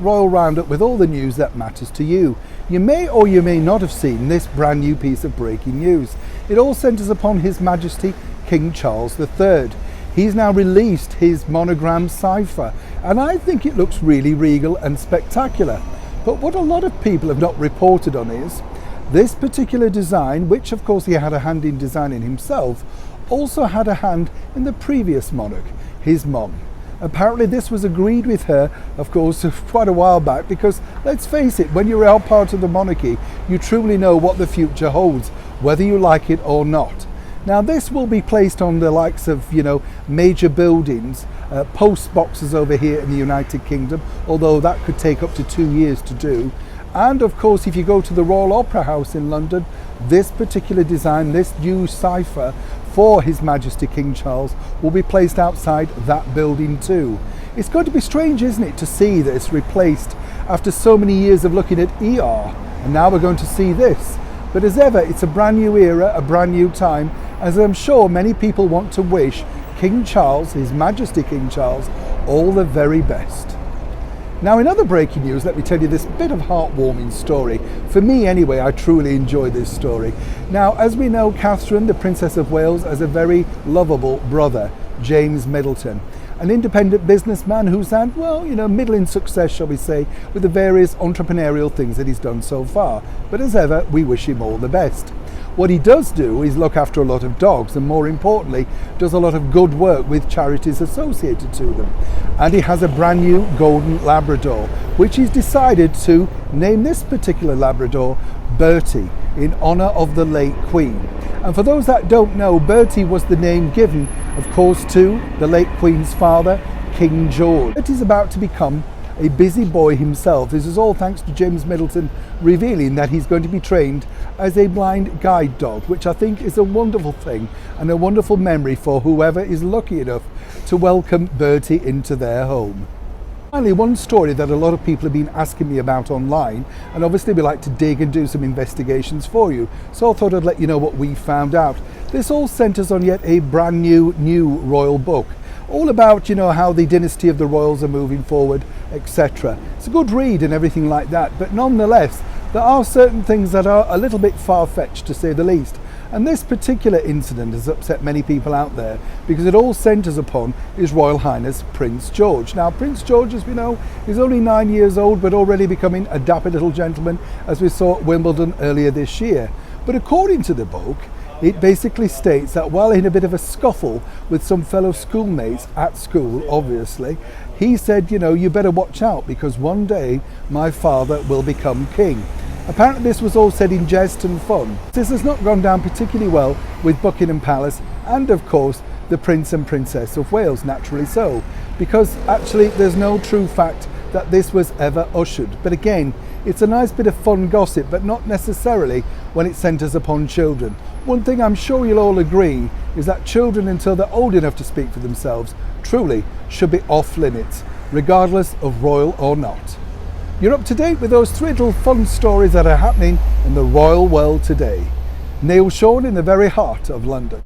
royal roundup with all the news that matters to you. You may or you may not have seen this brand new piece of breaking news. It all centres upon His Majesty King Charles III. He's now released his monogram cipher, and I think it looks really regal and spectacular. But what a lot of people have not reported on is this particular design, which of course he had a hand in designing himself, also had a hand in the previous monarch, his mum. Apparently this was agreed with her, of course, quite a while back, because let's face it, when you're a part of the monarchy, you truly know what the future holds, whether you like it or not. Now this will be placed on the likes of, major buildings, post boxes over here in the United Kingdom, although that could take up to 2 years to do. And of course, if you go to the Royal Opera House in London, this particular design, this new cipher for His Majesty King Charles will be placed outside that building too. It's going to be strange, isn't it, to see this replaced after so many years of looking at ER, and now we're going to see this. But as ever, it's a brand new era, a brand new time, as I'm sure many people want to wish King Charles, His Majesty King Charles, all the very best. Now, in other breaking news, let me tell you this bit of heartwarming story. For me anyway, I truly enjoy this story. Now, as we know, Catherine, the Princess of Wales, has a very lovable brother, James Middleton, an independent businessman who's had, middling success, shall we say, with the various entrepreneurial things that he's done so far. But as ever, we wish him all the best. What he does do is look after a lot of dogs, and more importantly, does a lot of good work with charities associated to them. And he has a brand new golden Labrador, which he's decided to name this particular Labrador Bertie, in honour of the late Queen. And for those that don't know, Bertie was the name given, of course, to the late Queen's father, King George. Bertie's about to become a busy boy himself. This is all thanks to James Middleton revealing that he's going to be trained as a blind guide dog, which I think is a wonderful thing and a wonderful memory for whoever is lucky enough to welcome Bertie into their home. Finally, one story that a lot of people have been asking me about online, and obviously we like to dig and do some investigations for you, so I thought I'd let you know what we found out. This all centres on yet a brand new royal book, all about, how the dynasty of the royals are moving forward, etc. It's a good read and everything like that, but nonetheless, there are certain things that are a little bit far-fetched, to say the least. And this particular incident has upset many people out there because it all centres upon His Royal Highness Prince George. Now, Prince George, as we know, is only 9 years old, but already becoming a dapper little gentleman, as we saw at Wimbledon earlier this year. But according to the book, it basically states that while in a bit of a scuffle with some fellow schoolmates at school, obviously, he said, you better watch out because one day my father will become king. Apparently this was all said in jest and fun. This has not gone down particularly well with Buckingham Palace and of course the Prince and Princess of Wales, naturally so, because actually there's no true fact that this was ever ushered. But again, it's a nice bit of fun gossip, but not necessarily when it centres upon children. One thing I'm sure you'll all agree is that children, until they're old enough to speak for themselves, truly should be off limits, regardless of royal or not. You're up to date with those 3 little fun stories that are happening in the royal world today. Neil Sean in the very heart of London.